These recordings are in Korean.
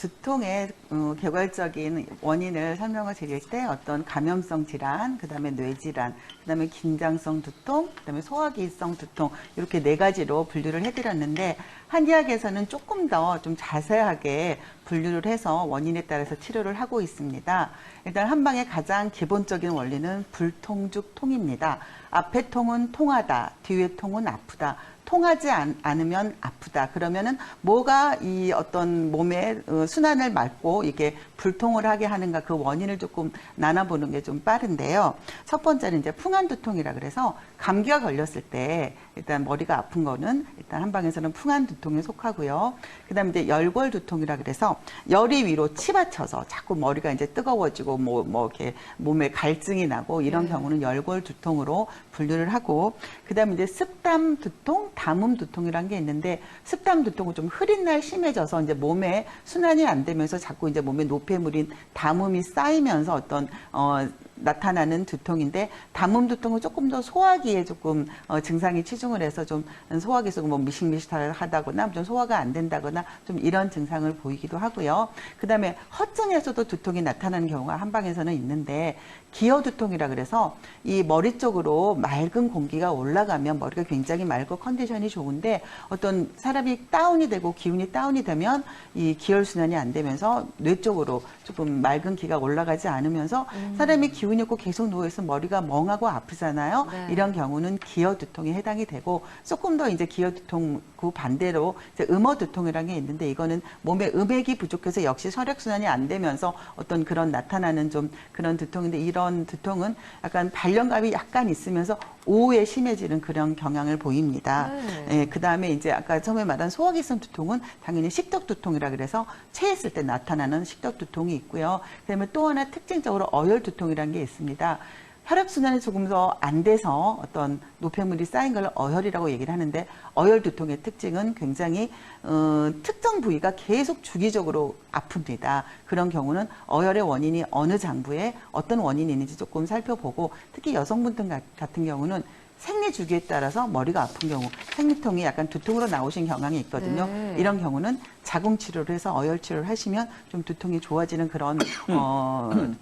두통의 개괄적인 원인을 설명을 드릴 때 어떤 감염성 질환, 그다음에 뇌질환, 그다음에 긴장성 두통, 그다음에 소화기성 두통 이렇게 네 가지로 분류를 해드렸는데 한의학에서는 조금 더 좀 자세하게 분류를 해서 원인에 따라서 치료를 하고 있습니다. 일단 한방의 가장 기본적인 원리는 불통죽 통입니다. 앞에 통은 통하다, 뒤에 통은 아프다. 통하지 않으면 아프다. 그러면은 뭐가 이 어떤 몸의 순환을 막고 이게 불통을 하게 하는가 그 원인을 조금 나눠보는 게 좀 빠른데요. 첫 번째는 이제 풍한두통이라 그래서 감기가 걸렸을 때 일단 머리가 아픈 거는 일단 한방에서는 풍한두통에 속하고요. 그다음에 이제 열골두통이라 그래서 열이 위로 치받쳐서 자꾸 머리가 이제 뜨거워지고 뭐 이렇게 몸에 갈증이 나고 이런 경우는 열골두통으로 분류를 하고 그다음에 이제 습담두통, 담음두통이라는 게 있는데 습담두통은 좀 흐린 날 심해져서 이제 몸에 순환이 안 되면서 자꾸 이제 몸에 노폐물인 담음이 쌓이면서 어떤 나타나는 두통인데 담음 두통은 조금 더 소화기에 조금 증상이 치중을 해서 좀 소화기에서 뭐 미식미식하다거나 좀 소화가 안 된다거나 좀 이런 증상을 보이기도 하고요. 그다음에 허증에서도 두통이 나타나는 경우가 한방에서는 있는데 기어두통이라 그래서 이 머리 쪽으로 맑은 공기가 올라가면 머리가 굉장히 맑고 컨디션이 좋은데 어떤 사람이 다운이 되고 기운이 다운이 되면 이 기혈순환이 안 되면서 뇌 쪽으로 조금 맑은 기가 올라가지 않으면서 사람이 기운이 없고 계속 누워있으면 머리가 멍하고 아프잖아요. 네. 이런 경우는 기어두통에 해당이 되고 조금 더 이제 기어두통 그 반대로 이제 음어두통이라는 게 있는데 이거는 몸에 음액이 부족해서 역시 혈액순환이 안 되면서 어떤 그런 나타나는 좀 그런 두통인데 이런 두통은 약간 발령감이 약간 있으면서 오후에 심해지는 그런 경향을 보입니다. 예, 그 다음에 이제 아까 처음에 말한 소화기성 두통은 당연히 식덕두통이라 그래서 체했을 때 나타나는 식덕두통이 있고요. 그다음에 또 하나 특징적으로 어혈두통이라는 게 있습니다. 혈액순환이 조금 더 안 돼서 어떤 노폐물이 쌓인 걸 어혈이라고 얘기를 하는데 어혈두통의 특징은 굉장히 특정 부위가 계속 주기적으로 아픕니다. 그런 경우는 어혈의 원인이 어느 장부에 어떤 원인이 있는지 조금 살펴보고 특히 여성분들 같은 경우는 생리 주기에 따라서 머리가 아픈 경우 생리통이 약간 두통으로 나오신 경향이 있거든요. 네. 이런 경우는 자궁 치료를 해서 어혈 치료를 하시면 좀 두통이 좋아지는 그런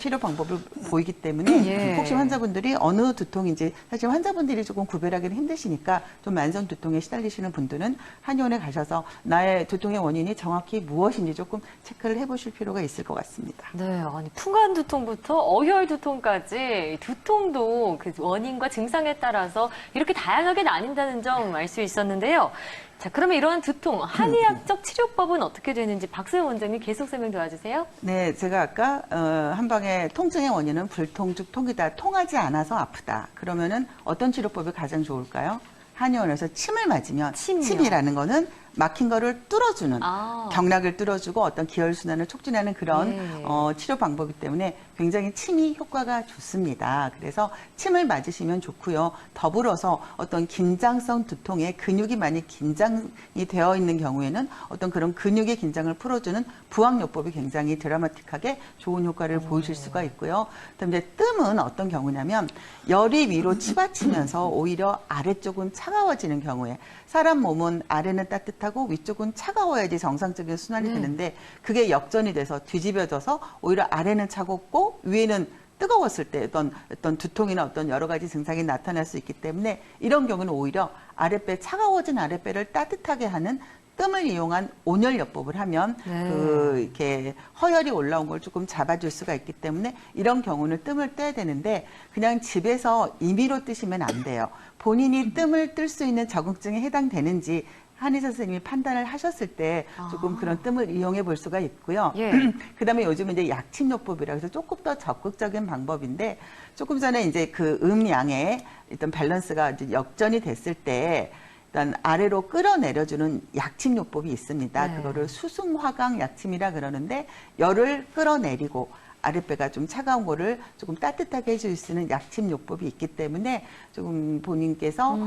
치료 방법을 보이기 때문에 예. 혹시 환자분들이 어느 두통인지 사실 환자분들이 조금 구별하기는 힘드시니까 좀 만성 두통에 시달리시는 분들은 한의원에 가셔서 나의 두통의 원인이 정확히 무엇인지 조금 체크를 해보실 필요가 있을 것 같습니다. 네, 아니 풍한 두통부터 어혈 두통까지 두통도 그 원인과 증상에 따라서 이렇게 다양하게 나뉜다는 점 알 수 있었는데요. 자, 그러면 이러한 두통, 한의학적 치료법은 어떻게 되는지 박소영 원장님 계속 설명 도와주세요. 네, 제가 아까 한방의 통증의 원인은 불통죽 통이다. 통하지 않아서 아프다. 그러면은 어떤 치료법이 가장 좋을까요? 한의원에서 침을 맞으면 침이요? 침이라는 거는 막힌 거를 뚫어주는 아. 경락을 뚫어주고 어떤 기혈순환을 촉진하는 그런 네. 치료 방법이기 때문에 굉장히 침이 효과가 좋습니다. 그래서 침을 맞으시면 좋고요. 더불어서 어떤 긴장성 두통에 근육이 많이 긴장이 되어 있는 경우에는 어떤 그런 근육의 긴장을 풀어주는 부항요법이 굉장히 드라마틱하게 좋은 효과를 보이실 수가 있고요. 그다음에 이제 뜸은 어떤 경우냐면 열이 위로 치받치면서 오히려 아래쪽은 차가워지는 경우에 사람 몸은 아래는 따뜻하고 위쪽은 차가워야지 정상적인 순환이 되는데 그게 역전이 돼서 뒤집어져서 오히려 아래는 차갑고 위에는 뜨거웠을 때 어떤 두통이나 어떤 여러 가지 증상이 나타날 수 있기 때문에 이런 경우는 오히려 아랫배 차가워진 아랫배를 따뜻하게 하는 뜸을 이용한 온열요법을 하면 이렇게 허열이 올라온 걸 조금 잡아줄 수가 있기 때문에 이런 경우는 뜸을 떼야 되는데 그냥 집에서 임의로 뜨시면 안 돼요. 본인이 뜸을 뜰 수 있는 적응증에 해당되는지 한의사 선생님이 판단을 하셨을 때 조금 그런 뜸을 이용해 볼 수가 있고요. 예. 그다음에 요즘 이제 약침요법이라 해서 조금 더 적극적인 방법인데 조금 전에 이제 그 음양의 일단 밸런스가 이제 역전이 됐을 때 일단 아래로 끌어내려주는 약침요법이 있습니다. 네. 그거를 수승화강 약침이라 그러는데 열을 끌어내리고 아랫배가 좀 차가운 거를 조금 따뜻하게 해줄 수 있는 약침요법이 있기 때문에 조금 본인께서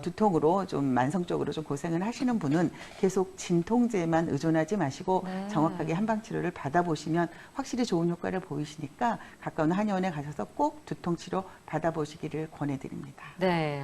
두통으로 좀 만성적으로 좀 고생을 하시는 분은 계속 진통제만 의존하지 마시고 정확하게 한방치료를 받아보시면 확실히 좋은 효과를 보이시니까 가까운 한의원에 가셔서 꼭 두통치료 받아보시기를 권해드립니다. 네.